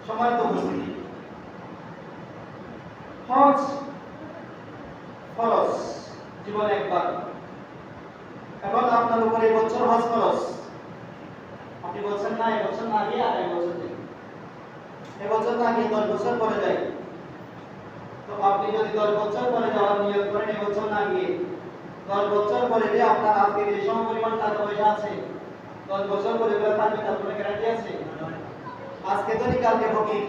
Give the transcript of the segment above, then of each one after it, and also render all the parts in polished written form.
সম্মানিত উপস্থিতি, হজ ফরজ, জীবনে একবার। এখন আপনার উপরে এবছর হজ ফরজ, আপনি বলছেন না এবছর না গিয়ে আগামী বছর যাই, এবছর না গিয়ে 10 বছর পরে যাই। তো আপনি যদি 10 বছর পরে যাওয়ার নিয়ত করেন, এবছর না গিয়ে 10 বছর পরে যে আপনার আজকে যে সম পরিমাণ টাকা পয়সা আছে, 10 বছর পরে এগুলো থাকবে, তার কোনো গ্যারান্টি আছে? আজকে তো কালকে ফকির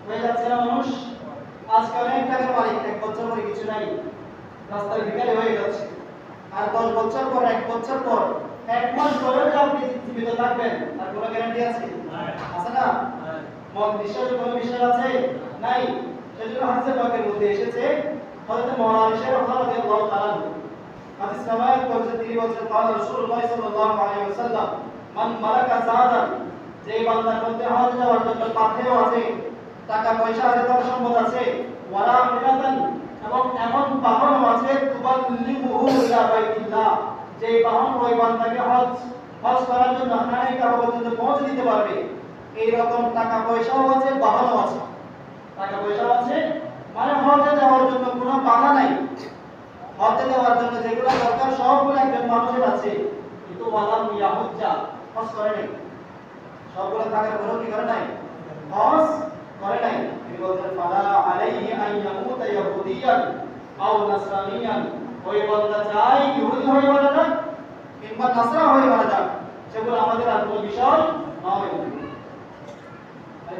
হয়ে যাচ্ছে না মানুষ। আজকে অনেক টাকার মালিক, 1 বছর পরে কিছু নাই, রাস্তায় ভিখারি হয়ে যাচ্ছে। আর 10 বছর পর, 1 বছর পর, 1 মাস পরেও যে আপনি জীবিত থাকবেন, তার কোনো গ্যারান্টি আছে? আছে না? মন বিশ্বাসের কোনো বিশ্বাস আছে? নাই। সেজন্য হাদিসে পাকের মধ্যে এসেছে, হযরত মাওলানা শেখ রাদিয়াল্লাহু তাআলা হাদিস রওয়ায়াত করেছেন, তিনি বলেছেন, قال রাসূলুল্লাহ সাল্লাল্লাহু আলাইহি ওয়াসাল্লাম, মান মালাকা যাদান, যে বান্দার মধ্যে হজ যাওয়ার জন্য পাথেয় আছে, টাকা পয়সা আছে, ধন সম্পদ আছে, ওয়ালা মিরাতান, এবং এমন বাহন আছে, তুবাল্লিগুহু ইলা বাইতিল্লাহ, যে বাহন ওই বান্দাকে হজ করার জন্য খানায় কাবা পর্যন্ত পৌঁছে দিতে পারবে। এই রকম টাকা পয়সাও আছে, বাহনও আছে। টাকা পয়সাও আছে মানে হজে যাওয়ার জন্য কোনো বাধা নাই। হজে যাওয়ার জন্য যেগুলো দরকার সবগুলো একজন মানুষের আছে, কিন্তু ওয়ালাম ইয়াহুজ্জা, হজ করে নাই। সবগুলো থাকার পরেও কি করে নাই? হজ করে নাই। তিনি বলছেন, ফালা আলাইহি আন ইয়ামুতা ইয়াহুদিয়ান আও নাসরানিয়ান, ওই বান্দা চাই ইহুদি হয়ে মারা যাক কিংবা নাসরা হয়ে মারা যাক, সেগুলো আমাদের আর কোনো বিষয় নয়।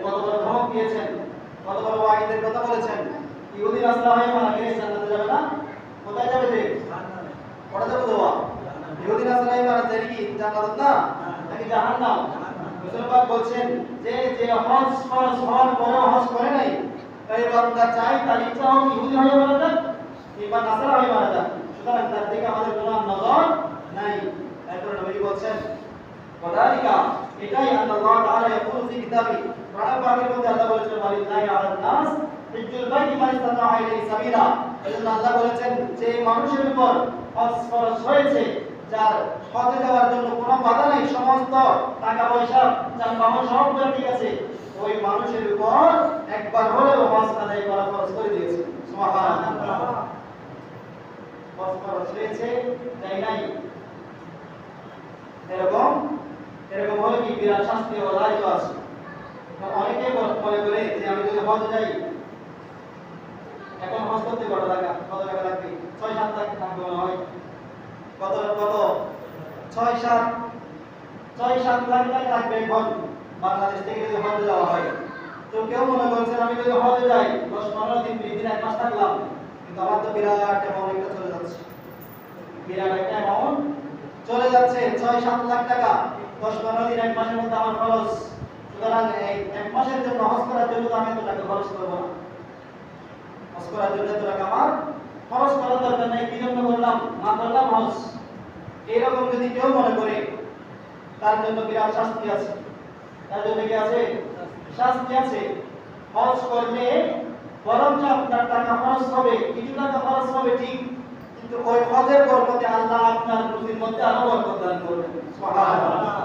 কত বড় ধমক দিয়েছেন, কত বড় ওয়াইদের কথা বলেছেন। ইহুদি নাসরা হয়ে মারা গেলে জান্নাতে যাবে না? কোথায় যাবে? যে জাহান্নামে। কোথায় যাবে? দোয়া। ইহুদি নাসরা হয়ে মারা যায় কি জান্নাত না, নাকি জাহান্নাম? রাসূলুল্লাহ বলছেন যে হজ ফরজ হওয়ার পরেও হজ করে নাই, এই বান্দা চাই তার ইচ্ছা হোক ইহুদি হয়ে মারা যাক কিংবা নাসরা হয়ে মারা যাক, সুতরাং তার দিকে আমাদের কোনো নজর নাই। এরপর নবী বলছেন, ওয়াদালিকা, এটাই আল্লাহ তাআলা ইয়াকুলু ফি কিতাবি, কোরআন পাকের মধ্যে আল্লাহ বলেছেন, ওয়ালিল্লাহি আলান নাস হিজ্জুল বাইতি মান ইসতাতাআ ইলাইহি সাবিলা। এজন্য আল্লাহ বলেছেন যে মানুষের উপর হজ ফরজ হয়েছে, যার হজে যাওয়ার জন্য কোনো বাধা নাই, সমস্ত টাকা পয়সা যানবাহন সবগুলো ঠিক আছে, ওই মানুষের উপর একবার হলেও হজ আদায় করা ফরজ করে দিয়েছে। সুবহানাল্লাহ। হজ ফরজ হয়েছে, তাই নাই, এরকম হলে কি বিরাট শাস্তি ও দায়িত্ব আছে। অনেকে মনে করে যে আমি যদি হজে যাই, এখন হজ করতে কত টাকা লাগবে? 6-7 লাখ টাকা মনে হয়। কত 6-7 লাখ টাকা লাগবে এখন বাংলাদেশ থেকে যদি হজে যাওয়া হয়। তো কেউ মনে করছেন আমি যদি হজে যাই 10-15 দিন, 20 দিন, 1 মাস থাকলাম, কিন্তু আমার তো বিরাট অ্যামাউন্ট চলে যাচ্ছে, বিরাট একটা অ্যামাউন্ট চলে যাচ্ছে, 6-7 লাখ টাকা 10-15 দিন, 1 মাসের মধ্যে আমার খরচ। সুতরাং এই 1 মাসের জন্য হজ করার জন্য আমি এত টাকা খরচ করব না। হজ করার জন্য এত টাকা আমার খরচ করার দরকার নেই, কি জন্য করলাম? না করলাম হজ। এইরকম যদি কেউ মনে করে, তার জন্য বিরাট শাস্তি আছে। তার জন্য কি আছে? শাস্তি আছে। হজ করলে বরঞ্চ আপনার টাকা খরচ হবে, কিছু টাকা খরচ হবে ঠিক, কিন্তু ওই হজের বরকতে আল্লাহ আপনার রুজির মধ্যে আরো বরকত দান করবেন। সুবহানাল্লাহ।